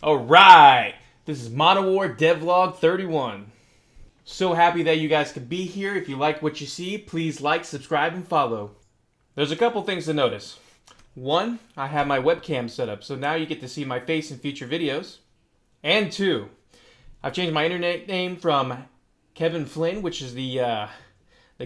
Alright, this is Modern War Devlog 31. So happy that you guys could be here. If you like what you see, please like, subscribe, and follow. There's a couple things to notice. One, I have my webcam set up, so now you get to see my face in future videos. And two, I've changed my internet name from Kevin Flynn, which is the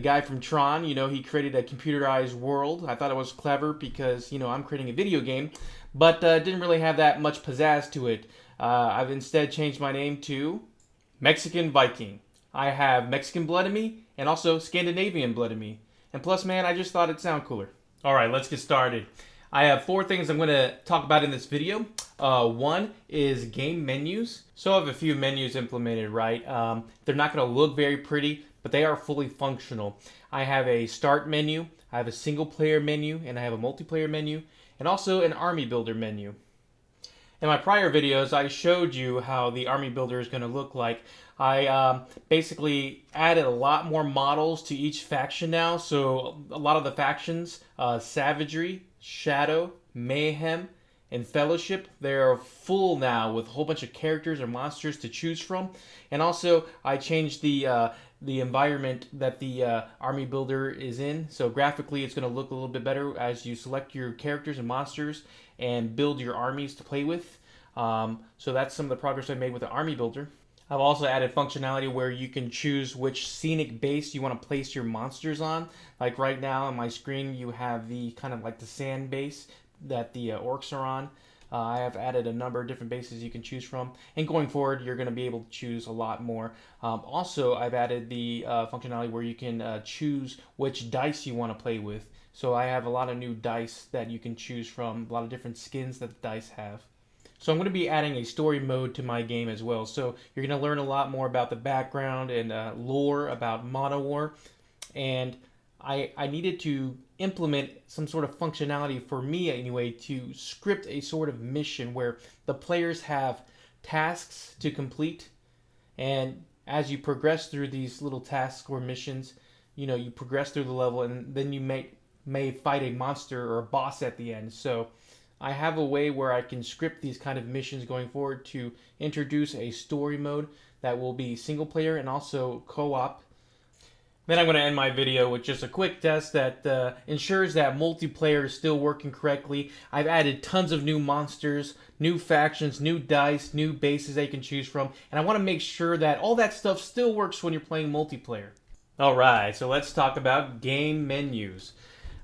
guy from Tron. You know, he created a computerized world. I thought it was clever because, I'm creating a video game, but didn't really have that much pizzazz to it. I've instead changed my name to Mexican Viking. I have Mexican blood in me and also Scandinavian blood in me. And plus, man, I just thought it'd sound cooler. All right, let's get started. I have four things I'm going to talk about in this video. One is game menus. So I have a few menus implemented, right? They're not going to look very pretty, but they are fully functional. I have a start menu, I have a single player menu, and I have a multiplayer menu, and also an army builder menu. In my prior videos, I showed you how the army builder is going to look like. I basically added a lot more models to each faction now. So a lot of the factions, Savagery, Shadow, Mayhem, and Fellowship, they're full now with a whole bunch of characters or monsters to choose from. And also, I changed the environment that the army builder is in. So graphically, it's going to look a little bit better as you select your characters and monsters and build your armies to play with. So that's some of the progress I made with the army builder. I've also added functionality where you can choose which scenic base you want to place your monsters on. Like right now on my screen, you have the kind of like the sand base that the orcs are on. I have added a number of different bases you can choose from, and going forward, you're going to be able to choose a lot more. Also, I've added the functionality where you can choose which dice you want to play with. So I have a lot of new dice that you can choose from, a lot of different skins that the dice have. So I'm going to be adding a story mode to my game as well. So you're going to learn a lot more about the background and lore about Modern War. And I needed to implement some sort of functionality for me anyway to script a sort of mission where the players have tasks to complete, and as you progress through these little tasks or missions, you progress through the level, and then you may fight a monster or a boss at the end. So I have a way where I can script these kind of missions going forward to introduce a story mode that will be single player and also co-op. Then I'm going to end my video with just a quick test that ensures that multiplayer is still working correctly. I've added tons of new monsters, new factions, new dice, new bases that you can choose from, and I want to make sure that all that stuff still works when you're playing multiplayer. Alright, so let's talk about game menus.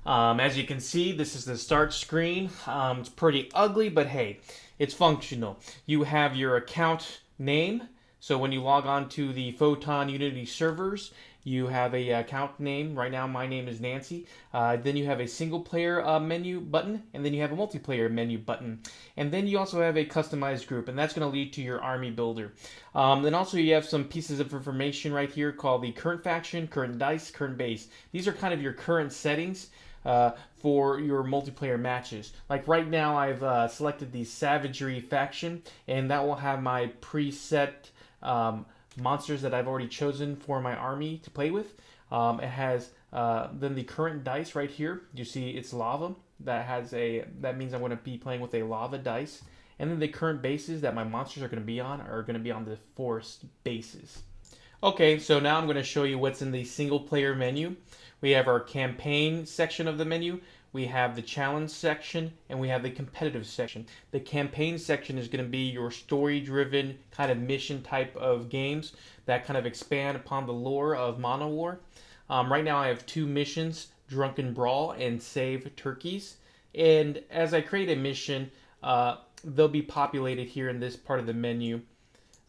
As you can see, this is the start screen. It's pretty ugly, but hey, it's functional. You have your account name. So when you log on to the Photon Unity servers, you have a account name. Right now, my name is Nancy. Then you have a single player menu button, and then you have a multiplayer menu button. And then you also have a customized group, and that's going to lead to your army builder. Then also you have some pieces of information right here called the current faction, current dice, current base. These are kind of your current settings for your multiplayer matches. Like right now, I've selected the Savagery faction, and that will have my preset monsters that I've already chosen for my army to play with. It has then the current dice right here. You see it's lava. That means I'm going to be playing with a lava dice. And then the current bases that my monsters are going to be on the forest bases. Okay, so now I'm going to show you what's in the single player menu. We have our campaign section of the menu, we have the challenge section, and we have the competitive section. The campaign section is going to be your story-driven kind of mission type of games that kind of expand upon the lore of Modern War. Right now I have two missions, Drunken Brawl and Save Turkeys. And as I create a mission, they'll be populated here in this part of the menu.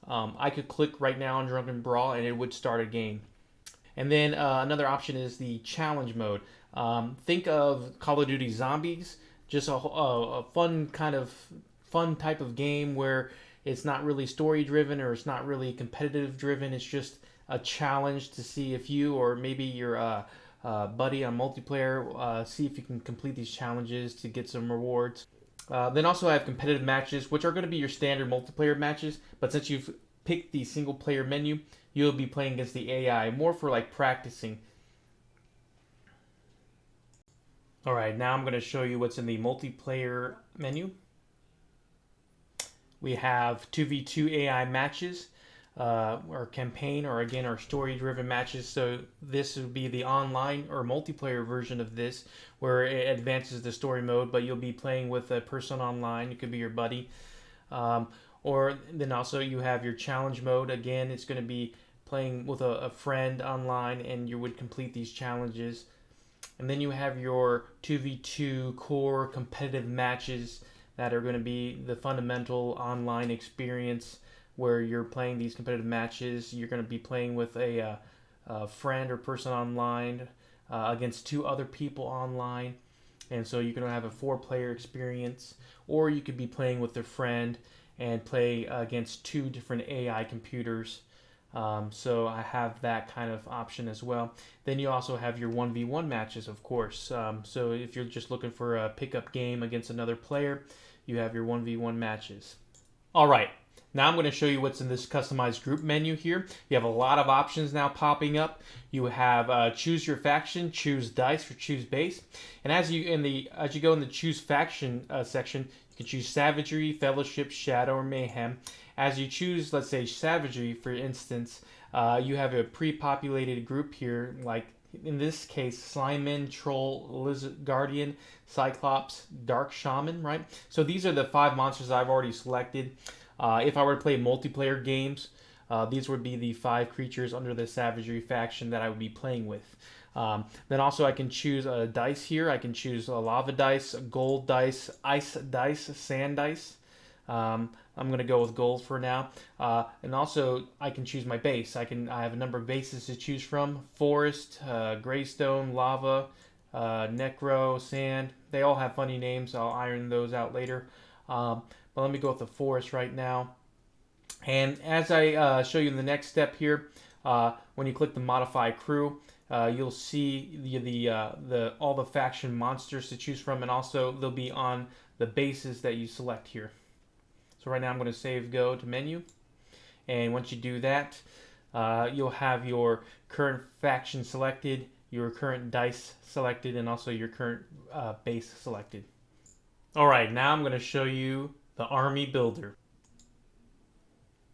I could click right now on Drunken Brawl and it would start a game. And then another option is the challenge mode. Think of Call of Duty Zombies, just a fun type of game where it's not really story driven or it's not really competitive driven. It's just a challenge to see if you or maybe your buddy on multiplayer see if you can complete these challenges to get some rewards. Then also I have competitive matches, which are going to be your standard multiplayer matches, but since you've picked the single player menu, you'll be playing against the AI, more for like practicing. Alright, now I'm going to show you what's in the multiplayer menu. We have 2v2 AI matches, or campaign, or again, our story-driven matches. So this would be the online or multiplayer version of this, where it advances the story mode, but you'll be playing with a person online. It could be your buddy. Or then also you have your challenge mode. Again, it's going to be playing with a friend online, and you would complete these challenges. And then you have your 2v2 core competitive matches that are going to be the fundamental online experience where you're playing these competitive matches. You're going to be playing with a friend or person online against two other people online. And so you're going to have a 4-player experience. Or you could be playing with a friend and play against 2 different AI computers. So I have that kind of option as well. Then you also have your 1v1 matches, of course. So if you're just looking for a pickup game against another player, you have your 1v1 matches. All right, now I'm going to show you what's in this customized group menu here. You have a lot of options now popping up. You have choose your faction, choose dice, or choose base. And as you go in the choose faction section, you can choose savagery, fellowship, shadow, or mayhem. As you choose, let's say savagery, for instance, you have a pre-populated group here, like in this case, Slimeman, Troll, Lizard Guardian, Cyclops, Dark Shaman, right? So these are the 5 monsters I've already selected. If I were to play multiplayer games, these would be the 5 creatures under the Savagery faction that I would be playing with. Then also I can choose a dice here. I can choose a lava dice, a gold dice, ice dice, sand dice. I'm going to go with gold for now. And also I can choose my base. I have a number of bases to choose from. Forest, Greystone, Lava, Necro, Sand. They all have funny names. I'll iron those out later. But let me go with the Forest right now. And as I show you in the next step here, when you click the Modify Crew, you'll see all the faction monsters to choose from, and also they'll be on the bases that you select here. So right now I'm going to save go to menu, and once you do that, you'll have your current faction selected, your current dice selected, and also your current base selected. Alright, now I'm going to show you the army builder.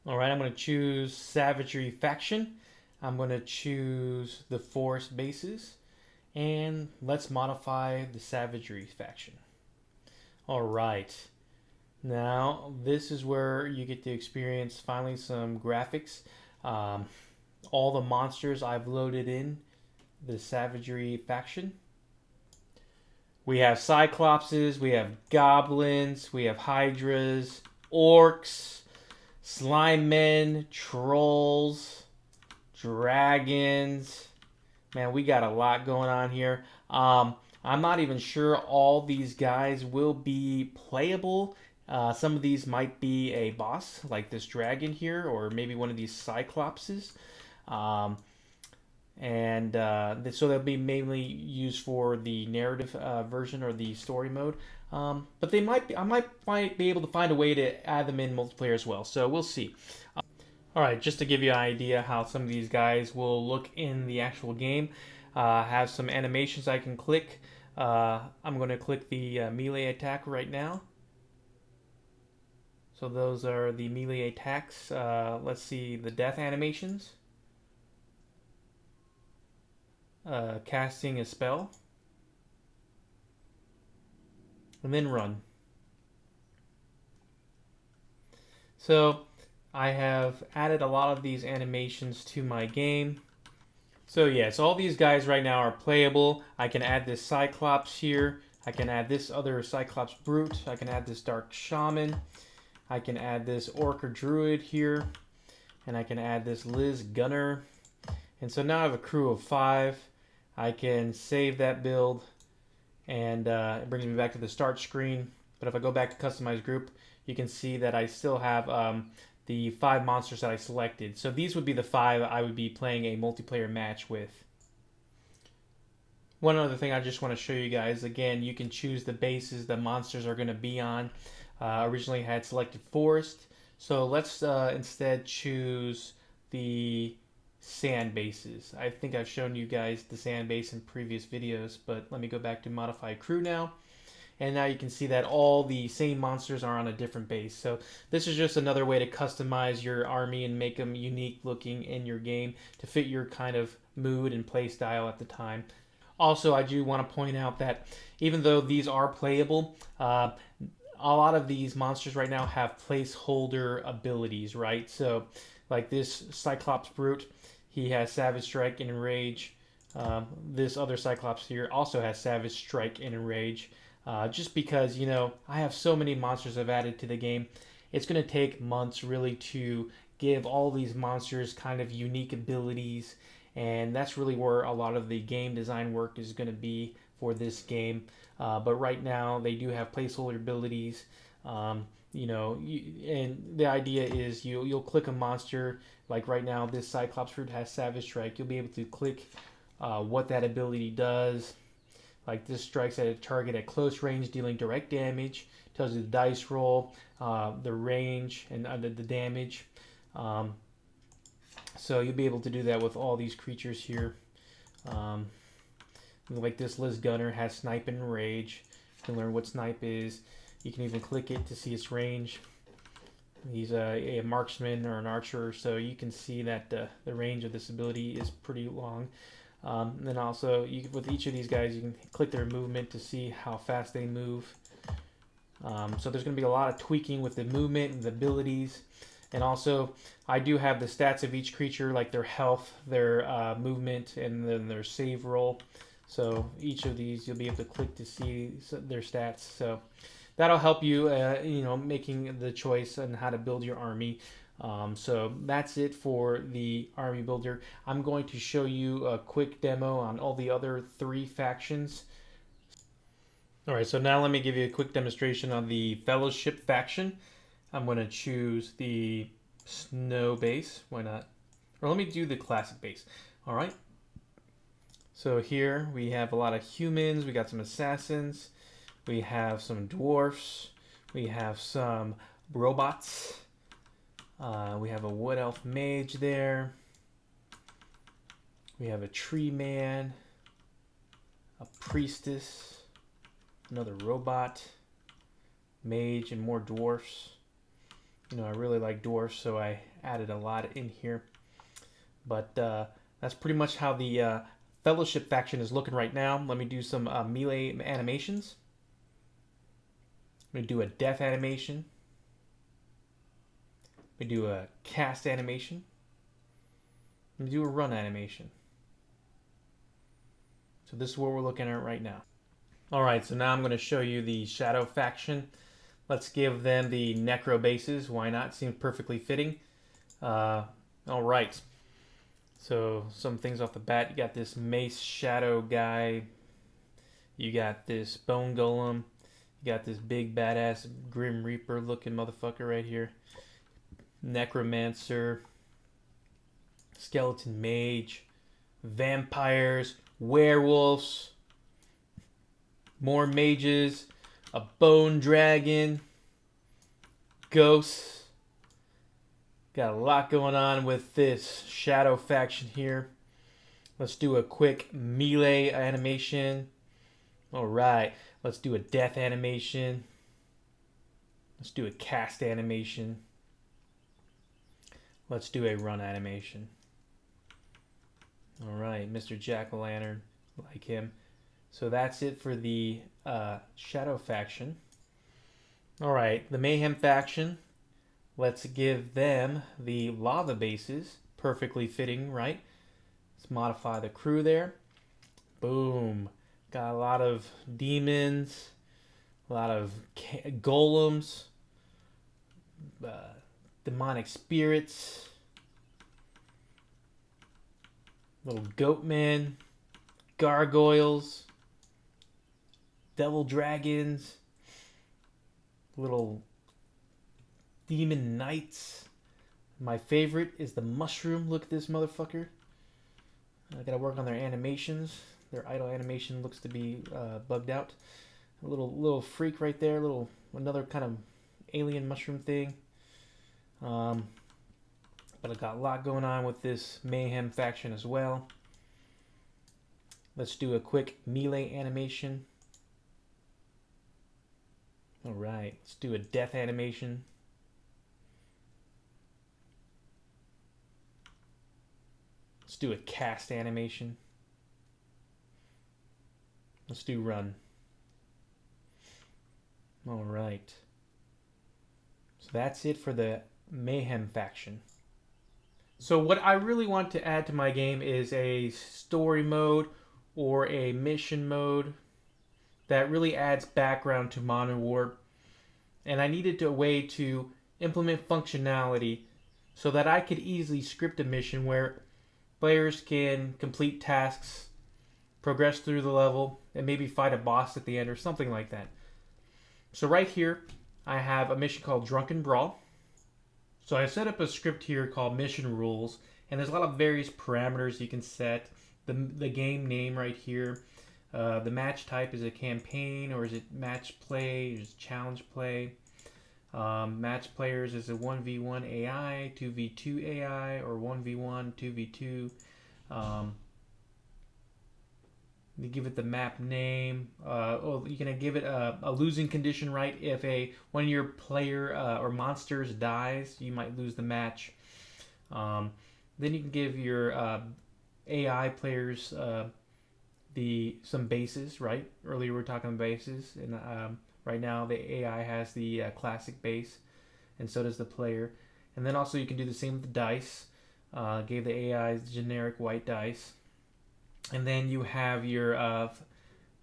Alright, I'm going to choose Savagery faction. I'm going to choose the forest bases, and let's modify the Savagery faction. Alright. Now, this is where you get to experience finally some graphics. All the monsters I've loaded in the Savagery faction. We have Cyclopses, we have Goblins, we have Hydras, Orcs, Slime Men, Trolls, Dragons. Man, we got a lot going on here. I'm not even sure all these guys will be playable. Some of these might be a boss, like this dragon here, or maybe one of these Cyclopses. So they'll be mainly used for the narrative version or the story mode. But I might be able to find a way to add them in multiplayer as well. So we'll see. Alright, just to give you an idea how some of these guys will look in the actual game. Have some animations I can click. I'm going to click the melee attack right now. So those are the melee attacks. Let's see the death animations. Casting a spell. And then run. So I have added a lot of these animations to my game. So yes, all these guys right now are playable. I can add this Cyclops here. I can add this other Cyclops Brute. I can add this Dark Shaman. I can add this Orc or Druid here. And I can add this Liz Gunner. And so now I have a crew of 5. I can save that build. And it brings me back to the start screen. But if I go back to Customize Group, you can see that I still have the 5 monsters that I selected. So these would be the 5 I would be playing a multiplayer match with. One other thing I just want to show you guys, again, you can choose the bases the monsters are going to be on. Originally I had selected Forest, so let's instead choose the sand bases. I think I've shown you guys the sand base in previous videos, but let me go back to Modify Crew now. and now you can see that all the same monsters are on a different base. So this is just another way to customize your army and make them unique looking in your game to fit your kind of mood and play style at the time. Also, I do want to point out that even though these are playable, a lot of these monsters right now have placeholder abilities, right? So, like this Cyclops Brute, he has Savage Strike and Enrage. This other Cyclops here also has Savage Strike and Enrage. Just because, you know, I have so many monsters I've added to the game, it's going to take months really to give all these monsters kind of unique abilities, and that's really where a lot of the game design work is going to be for this game. But right now they do have placeholder abilities. You know, and the idea is you'll click a monster, like right now this Cyclops Root has Savage Strike. You'll be able to click what that ability does. Like this strikes at a target at close range, dealing direct damage. Tells you the dice roll, the range, and the damage. So you'll be able to do that with all these creatures here. Like this Liz Gunner has Snipe and Rage. You can learn what Snipe is. You can even click it to see its range. He's a marksman or an archer, so you can see that the range of this ability is pretty long. And then also, with each of these guys, you can click their movement to see how fast they move. So there's going to be a lot of tweaking with the movement and the abilities. And also, I do have the stats of each creature, like their health, their movement, and then their save roll. So each of these, you'll be able to click to see their stats. So that'll help you, you know, making the choice on how to build your army. So that's it for the army builder. I'm going to show you a quick demo on all the other 3 factions. All right, so now let me give you a quick demonstration on the Fellowship faction. I'm going to choose the snow base. Why not? Or let me do the classic base. All right. So here we have a lot of humans. We got some assassins. We have some dwarfs. We have some robots. We have a wood elf mage there. We have a tree man. A priestess. Another robot. Mage and more dwarfs. You know, I really like dwarfs, so I added a lot in here. But that's pretty much how the Fellowship faction is looking right now. Let me do some melee animations. I'm going to do a death animation. I'm going to do a cast animation. I'm going to do a run animation. So this is what we're looking at right now. Alright, so now I'm going to show you the Shadow faction. Let's give them the Necro bases. Why not? Seems perfectly fitting. Alright. So some things off the bat. You got this Mace Shadow guy. You got this Bone Golem. You got this big badass Grim Reaper looking motherfucker right here. Necromancer. Skeleton Mage. Vampires. Werewolves. More mages. A Bone Dragon. Ghosts. Got a lot going on with this Shadow faction here. Let's do a quick melee animation. Alright, let's do a death animation. Let's do a cast animation. Let's do a run animation. Alright, Mr. Jack-o'-lantern, like him. So that's it for the Shadow faction. Alright, the Mayhem faction. Let's give them the lava bases. Perfectly fitting, right? Let's modify the crew there. Boom. Got a lot of demons. A lot of golems. Demonic spirits. Little goat men. Gargoyles. Devil dragons. Little demon knights. My favorite is the mushroom. Look at this motherfucker. I gotta work on their animations. Their idle animation looks to be bugged out. A little freak right there. Another kind of alien mushroom thing. But I got a lot going on with this Mayhem faction as well. Let's do a quick melee animation. Alright, let's do a death animation. Let's do a cast animation. Let's do run. Alright. So that's it for the Mayhem faction. So what I really want to add to my game is a story mode or a mission mode that really adds background to Modern War. And I needed a way to implement functionality so that I could easily script a mission where players can complete tasks, progress through the level, and maybe fight a boss at the end or something like that. So right here, I have a mission called Drunken Brawl. So I set up a script here called Mission Rules, and there's a lot of various parameters you can set. The game name right here. The match type, is it campaign or is it match play? Is it challenge play? Match players, is it 1v1 AI, 2v2 AI, or 1v1, 2v2? You give it the map name. You can give it a losing condition, right? If one of your player or monsters dies, you might lose the match. Then you can give your AI players some bases, right? Earlier we were talking about bases, and right now the AI has the classic base, and so does the player. And then also you can do the same with the dice. Gave the AI generic white dice. And then you have your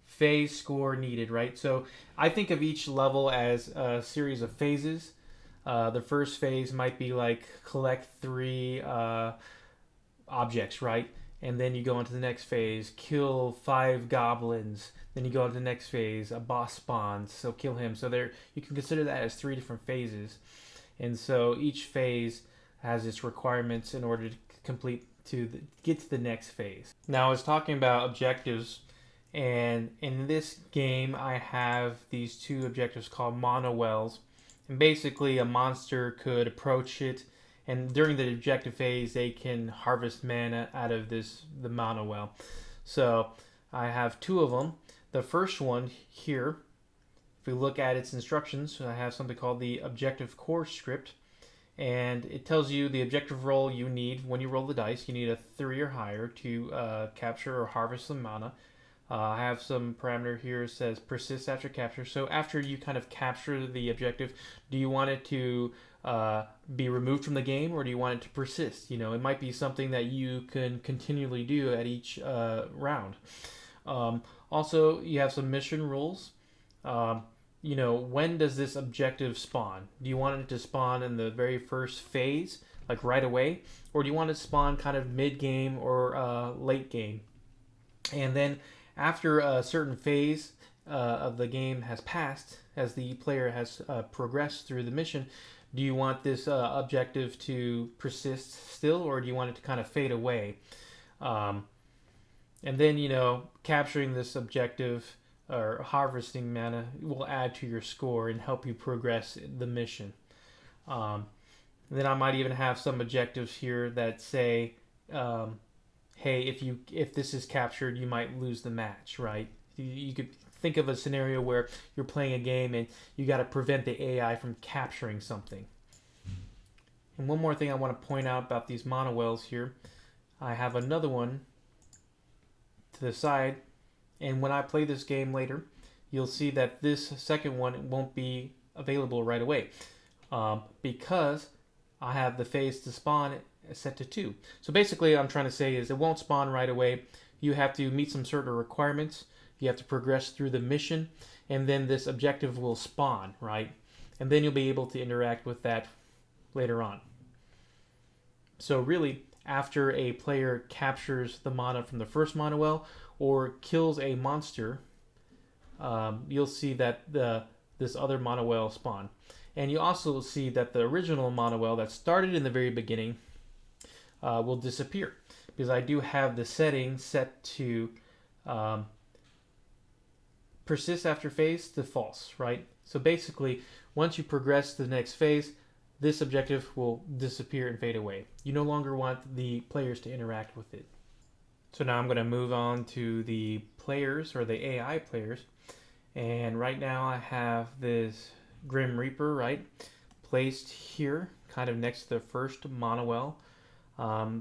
phase score needed, right? So I think of each level as a series of phases. The first phase might be like collect 3 objects, right? And then you go into the next phase, kill 5 goblins. Then you go into the next phase, a boss spawns, so kill him. So there, you can consider that as 3 different phases. And so each phase has its requirements in order to complete get to the next phase. Now I was talking about objectives, and in this game I have these 2 objectives called Mana Wells. And basically a monster could approach it, and during the objective phase they can harvest mana out of the Mana Well. So I have 2 of them. The first one here, if we look at its instructions, I have something called the objective core script. And it tells you the objective roll you need when you roll the dice. You need a 3 or higher to capture or harvest some mana. I have some parameter here that says persist after capture. So after you kind of capture the objective, do you want it to be removed from the game, or do you want it to persist? You know, it might be something that you can continually do at each round. Also, you have some mission rules. You know, when does this objective spawn? Do you want it to spawn in the very first phase, like right away? Or do you want it to spawn kind of mid-game or late game? And then after a certain phase of the game has passed, as the player has progressed through the mission, do you want this objective to persist still, or do you want it to kind of fade away? And then, you know, capturing this objective or harvesting mana will add to your score and help you progress the mission. Then I might even have some objectives here that say, hey, if this is captured, you might lose the match, right? You could think of a scenario where you're playing a game and you got to prevent the AI from capturing something. And one more thing I want to point out about these Mana Wells here, I have another one to the side. And when I play this game later, you'll see that this second one won't be available right away because I have the phase to spawn set to 2. So basically what I'm trying to say is it won't spawn right away. You have to meet some certain requirements. You have to progress through the mission, and then this objective will spawn, right? And then you'll be able to interact with that later on. So really, after a player captures the mana from the first Mana Well, or kills a monster, you'll see that this other Mana Well spawn. And you also see that the original Mana Well that started in the very beginning will disappear, because I do have the setting set to persist after phase to false, right? So basically, once you progress to the next phase, this objective will disappear and fade away. You no longer want the players to interact with it. So now I'm going to move on to the players, or the AI players. And right now I have this Grim Reaper, right, placed here, kind of next to the first Monowell.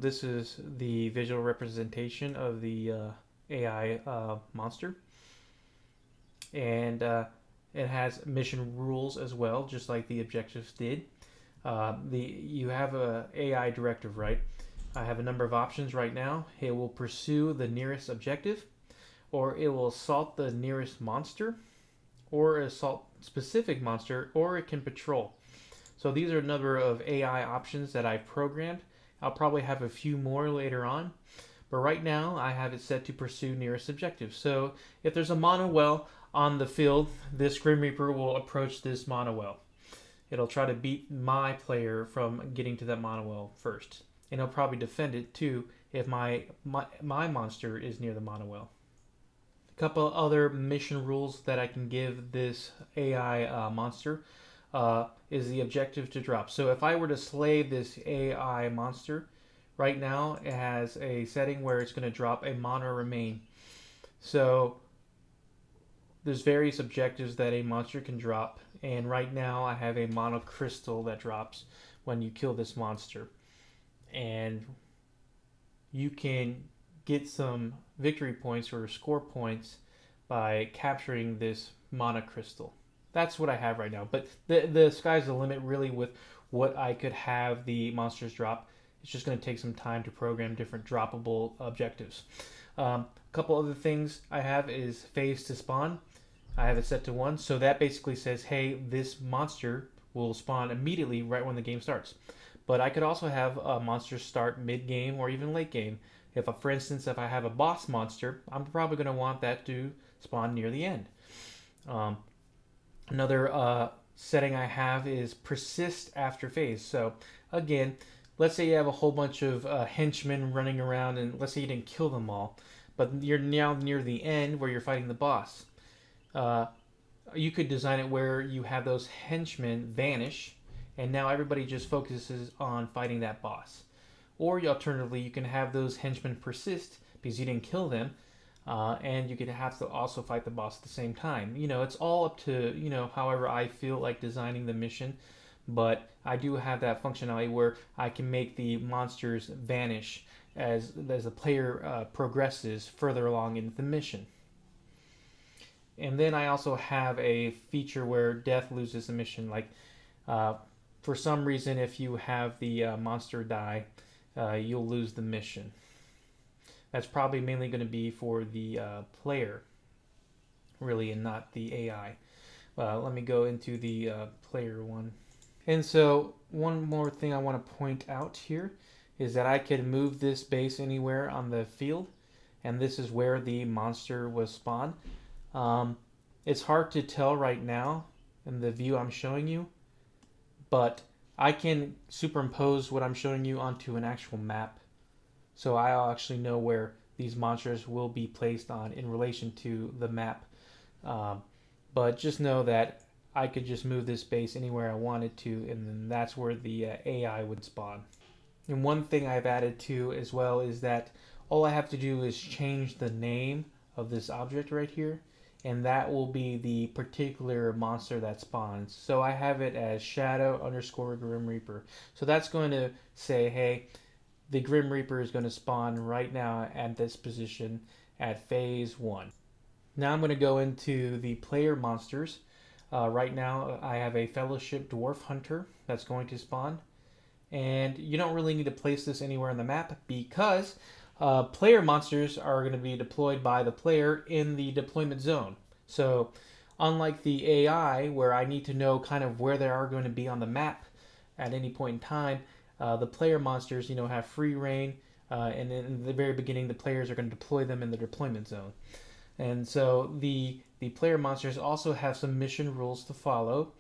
This is the visual representation of the AI monster, and it has mission rules as well, just like the objectives did. You have a AI directive, right? I have a number of options right now. It will pursue the nearest objective, or it will assault the nearest monster, or assault specific monster, or it can patrol. So these are a number of AI options that I've programmed. I'll probably have a few more later on, but right now I have it set to pursue nearest objective. So if there's a monowell on the field, this Grim Reaper will approach this monowell. It'll try to beat my player from getting to that monowell first, and it'll probably defend it too if my monster is near the monowell. A couple other mission rules that I can give this AI monster is the objective to drop. So if I were to slay this AI monster, right now it has a setting where it's going to drop a mana remain. So there's various objectives that a monster can drop, and right now I have a mono crystal that drops when you kill this monster. And you can get some victory points or score points by capturing this mana crystal. That's what I have right now, but the sky's the limit really with what I could have the monsters drop. It's just going to take some time to program different droppable objectives. A couple other things I have is phase to spawn. I have it set to 1, so that basically says, hey, this monster will spawn immediately right when the game starts. But I could also have a monster start mid-game or even late game. For instance, if I have a boss monster, I'm probably going to want that to spawn near the end. Another setting I have is persist after phase. So again, let's say you have a whole bunch of henchmen running around, and let's say you didn't kill them all, but you're now near the end where you're fighting the boss. You could design it where you have those henchmen vanish, and now everybody just focuses on fighting that boss. Or alternatively, you can have those henchmen persist because you didn't kill them, and you could have to also fight the boss at the same time. It's all up to however I feel like designing the mission, but I do have that functionality where I can make the monsters vanish as the player progresses further along in the mission. And then I also have a feature where death loses a mission. Like, for some reason, if you have the monster die, you'll lose the mission. That's probably mainly going to be for the player, really, and not the AI. Let me go into the player one. And so, one more thing I want to point out here is that I could move this base anywhere on the field, and this is where the monster was spawned. It's hard to tell right now in the view I'm showing you, but I can superimpose what I'm showing you onto an actual map, so I'll actually know where these monsters will be placed on in relation to the map. But just know that I could just move this base anywhere I wanted to, and then that's where the AI would spawn. And one thing I've added to as well is that all I have to do is change the name of this object right here, and that will be the particular monster that spawns. So I have it as shadow_Grim Reaper. So that's going to say, hey, the Grim Reaper is going to spawn right now at this position at phase 1. Now I'm going to go into the player monsters. Right now I have a Fellowship Dwarf Hunter that's going to spawn. And you don't really need to place this anywhere on the map because player monsters are going to be deployed by the player in the deployment zone. So unlike the AI, where I need to know kind of where they are going to be on the map at any point in time, the player monsters, have free reign, and in the very beginning, the players are going to deploy them in the deployment zone. And so the player monsters also have some mission rules to follow.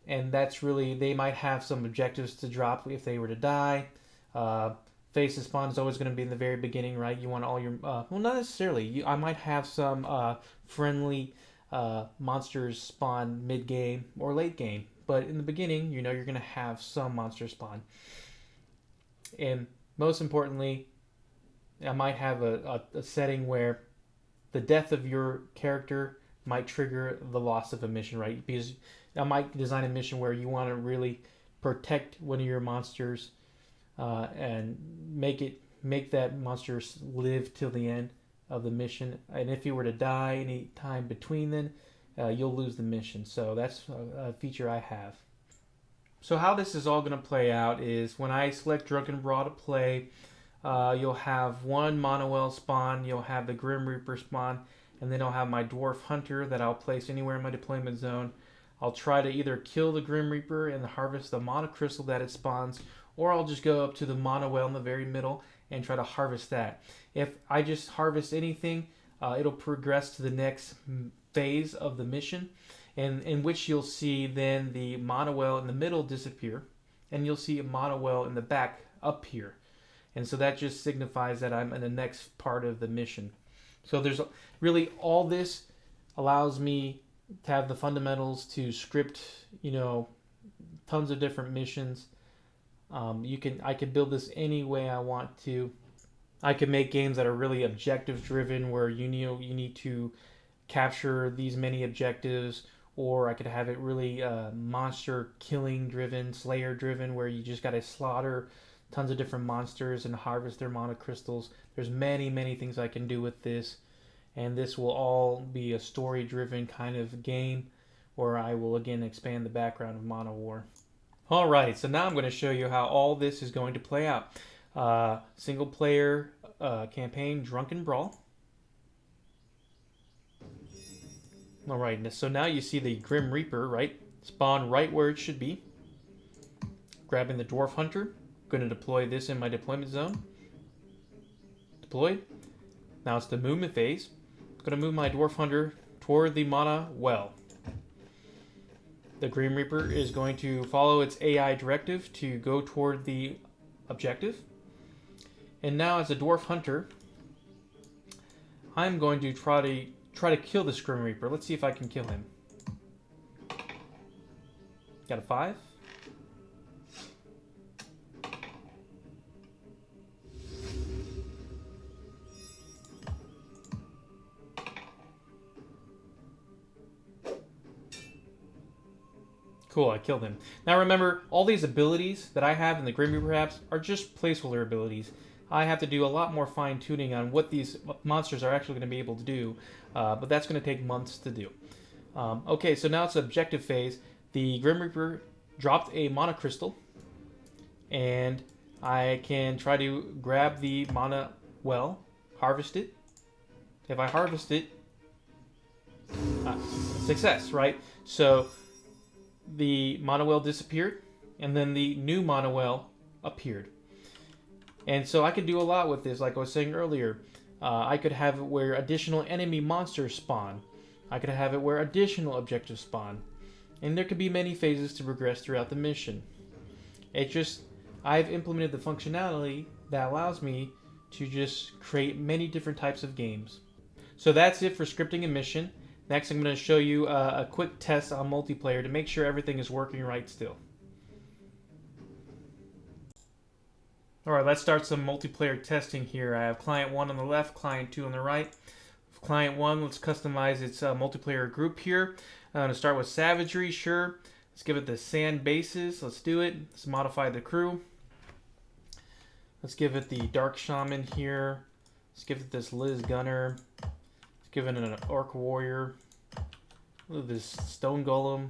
And that's really, they might have some objectives to drop if they were to die. Phase to spawn is always going to be in the very beginning, right? You want all your, well, not necessarily. I might have some friendly monsters spawn mid-game or late game. But in the beginning, you're going to have some monsters spawn. And most importantly, I might have a setting where the death of your character might trigger the loss of a mission, right? Because I might design a mission where you want to really protect one of your monsters and make that monster live till the end of the mission. And if you were to die any time between then, you'll lose the mission. So that's a feature I have. So how this is all going to play out is when I select Drunken Brawl to play, you'll have one Mono-Well spawn, you'll have the Grim Reaper spawn, and then I'll have my Dwarf Hunter that I'll place anywhere in my deployment zone. I'll try to either kill the Grim Reaper and harvest the Mono Crystal that it spawns, or I'll just go up to the Mono-Well in the very middle and try to harvest that. If I just harvest anything, it'll progress to the next phase of the mission, and in which you'll see then the Mono-Well in the middle disappear, and you'll see a Mono-Well in the back appear. And so that just signifies that I'm in the next part of the mission. So there's really, all this allows me to have the fundamentals to script, tons of different missions. I can build this any way I want to. I can make games that are really objective driven, where you need to capture these many objectives, or I could have it really monster killing driven, slayer driven, where you just got to slaughter tons of different monsters and harvest their Mono Crystals. There's many things I can do with this, and this will all be a story driven kind of game where I will again expand the background of Mono War. Alright, so now I'm going to show you how all this is going to play out. Single player campaign, Drunken Brawl. Alright, so now you see the Grim Reaper, right? Spawn right where it should be. Grabbing the Dwarf Hunter. Going to deploy this in my deployment zone. Deployed. Now it's the movement phase. Going to move my Dwarf Hunter toward the Mono-Well. The Grim Reaper is going to follow its AI directive to go toward the objective. And now as a Dwarf Hunter, I'm going to try to kill this Grim Reaper. Let's see if I can kill him. Got a 5. Cool, I killed him. Now remember, all these abilities that I have in the Grim Reaper apps are just placeholder abilities. I have to do a lot more fine tuning on what these monsters are actually going to be able to do, but that's going to take months to do. Okay, so now it's objective phase. The Grim Reaper dropped a Mono Crystal, and I can try to grab the Mono-Well, harvest it. If I harvest it, success, right? So the Mono-Well disappeared, and then the new Mono-Well appeared. And so I could do a lot with this, like I was saying earlier. I could have it where additional enemy monsters spawn. I could have it where additional objectives spawn. And there could be many phases to progress throughout the mission. I've implemented the functionality that allows me to just create many different types of games. So that's it for scripting a mission. Next, I'm going to show you a quick test on multiplayer to make sure everything is working right still. Alright, let's start some multiplayer testing here. I have client 1 on the left, client 2 on the right. For client 1, let's customize its multiplayer group here. I'm going to start with Savagery, sure. Let's give it the Sand Bases. Let's do it. Let's modify the crew. Let's give it the Dark Shaman here. Let's give it this Liz Gunner. Give it an Orc Warrior, this Stone Golem,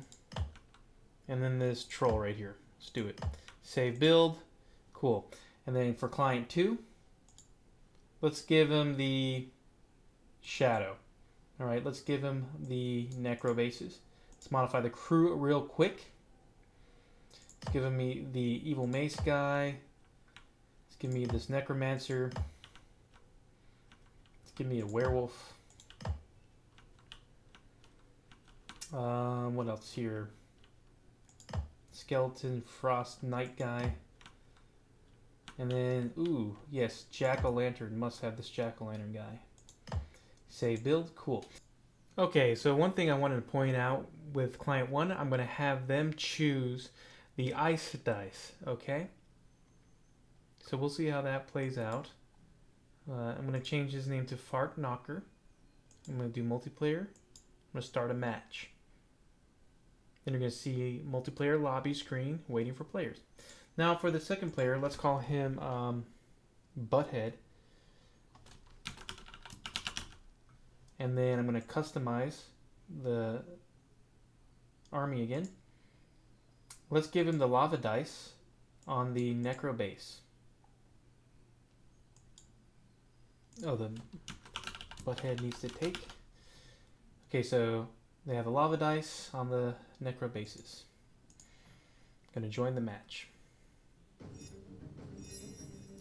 and then this Troll right here. Let's do it. Save build. Cool. And then for client 2, let's give him the Shadow. Alright, let's give him the Necro Bases. Let's modify the crew real quick. Let's give him the Evil Mace guy. Let's give me this Necromancer. Let's give me a Werewolf. What else here? Skeleton, Frost, Knight guy. And then, ooh, yes, Jack-o'-lantern. Must have this Jack-o'-lantern guy. Save build, cool. Okay, so one thing I wanted to point out with client 1, I'm going to have them choose the ice dice, okay? So we'll see how that plays out. I'm going to change his name to Fart Knocker. I'm going to do multiplayer. I'm going to start a match. Then you're going to see multiplayer lobby screen waiting for players. Now for the second player, let's call him Butthead. And then I'm going to customize the army again. Let's give him the lava dice on the necro base. Oh, the Butthead needs to take. Okay, so they have the lava dice on the necro bases. Gonna join the match.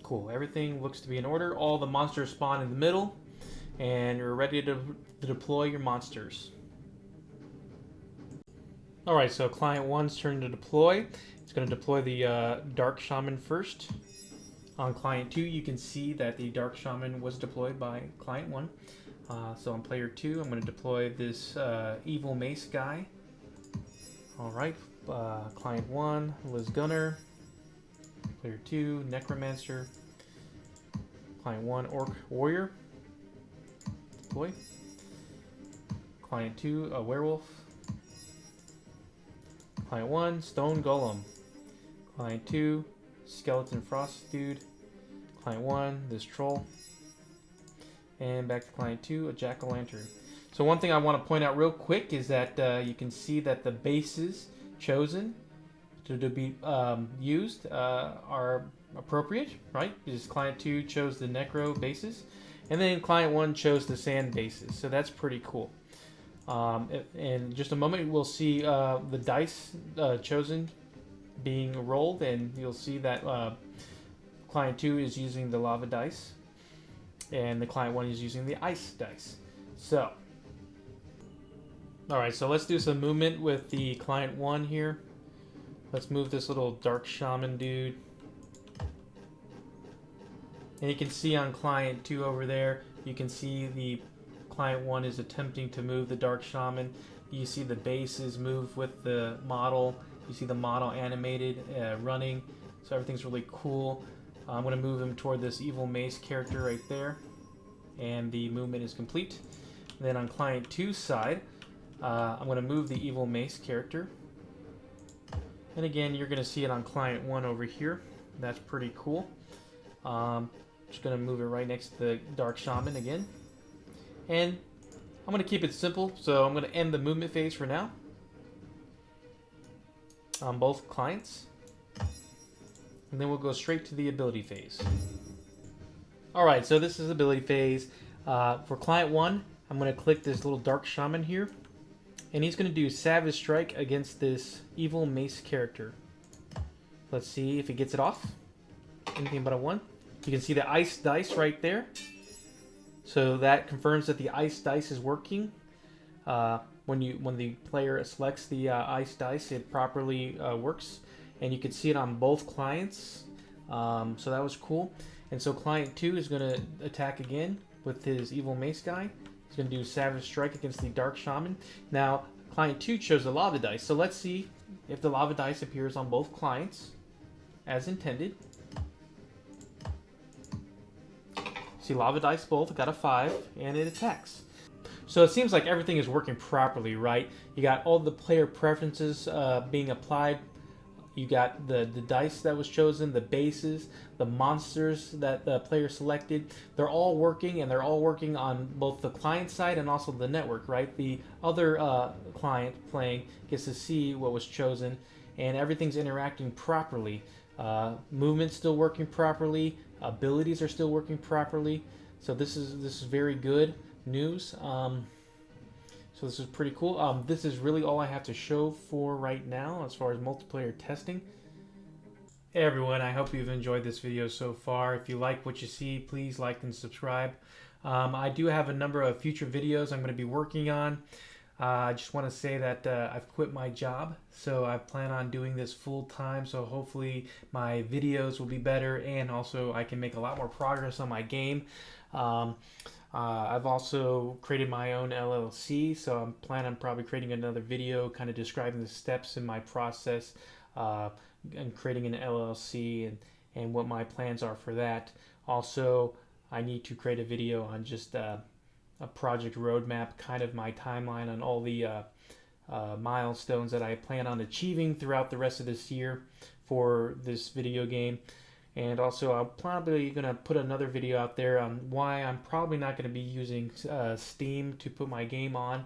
Cool, everything looks to be in order. All the monsters spawn in the middle, and you're ready to deploy your monsters. Alright, so client 1's turn to deploy. It's going to deploy the Dark Shaman first. On client 2, you can see that the Dark Shaman was deployed by client 1. So on player 2, I'm going to deploy this Evil Mace guy. Alright, client 1 was Gunner. Player 2, Necromancer. Client 1, Orc Warrior. Deploy. Client 2, a Werewolf. Client 1, Stone Golem. Client 2, Skeleton Frost Dude. Client 1, this Troll. And back to client 2, a Jack-o'-lantern. So one thing I want to point out real quick is that you can see that the bases chosen to be used are appropriate, right? Because client 2 chose the Necro bases, and then client 1 chose the Sand bases. So that's pretty cool. In just a moment, we'll see the dice chosen being rolled, and you'll see that client 2 is using the lava dice, and the client 1 is using the ice dice. So, alright, so let's do some movement with the client 1 here. Let's move this little Dark Shaman dude. And you can see on client 2 over there, you can see the client 1 is attempting to move the Dark Shaman. You see the bases move with the model. You see the model animated, running. So everything's really cool. I'm going to move him toward this Evil Mace character right there. And the movement is complete. Then on client 2's side, I'm going to move the Evil Mace character. And again, you're going to see it on client 1 over here. That's pretty cool. Just going to move it right next to the Dark Shaman again. And I'm going to keep it simple, so I'm going to end the movement phase for now on both clients. And then we'll go straight to the ability phase. Alright, so this is ability phase. For client 1, I'm going to click this little Dark Shaman here. And he's going to do Savage Strike against this Evil Mace character. Let's see if he gets it off. Anything but a 1. You can see the ice dice right there. So that confirms that the ice dice is working. When the player selects the ice dice, it properly works, and you can see it on both clients. So that was cool. And so client 2 is going to attack again with his Evil Mace guy. He's going to do Savage Strike against the Dark Shaman. Now client 2 chose the lava dice, so let's see if the lava dice appears on both clients as intended. See, lava dice both got a 5, and it attacks. So it seems like everything is working properly, right? You got all the player preferences being applied. You got the dice that was chosen, the bases, the monsters that the player selected. They're all working, and they're all working on both the client side and also the network, right? The other client playing gets to see what was chosen, and everything's interacting properly. Movement's still working properly. Abilities are still working properly. So this is very good news. So this is pretty cool. This is really all I have to show for right now as far as multiplayer testing. Hey everyone, I hope you've enjoyed this video so far. If you like what you see, please like and subscribe. I do have a number of future videos I'm going to be working on. I just want to say that I've quit my job, so I plan on doing this full time, so hopefully my videos will be better, and also I can make a lot more progress on my game. I've also created my own LLC, so I'm planning on probably creating another video kind of describing the steps in my process and creating an LLC and what my plans are for that. Also, I need to create a video on just a project roadmap, kind of my timeline on all the milestones that I plan on achieving throughout the rest of this year for this video game. And also, I'm probably going to put another video out there on why I'm probably not going to be using Steam to put my game on,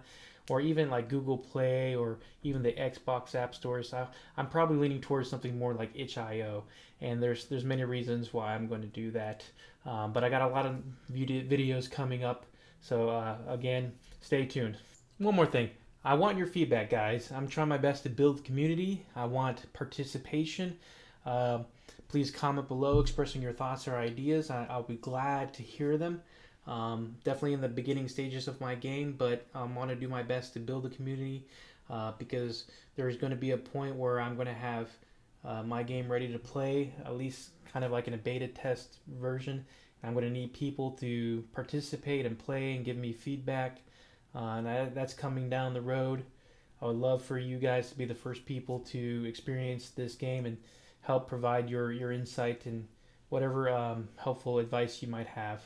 or even like Google Play or even the Xbox App Store. So I'm probably leaning towards something more like itch.io, and there's many reasons why I'm going to do that. But I got a lot of videos coming up, so again, stay tuned. One more thing. I want your feedback, guys. I'm trying my best to build community. I want participation. Please comment below expressing your thoughts or ideas. I'll be glad to hear them. Definitely in the beginning stages of my game, but I want to do my best to build a community because there's going to be a point where I'm going to have my game ready to play, at least kind of like in a beta test version. I'm going to need people to participate and play and give me feedback. And that's coming down the road. I would love for you guys to be the first people to experience this game and help provide your insight and whatever helpful advice you might have.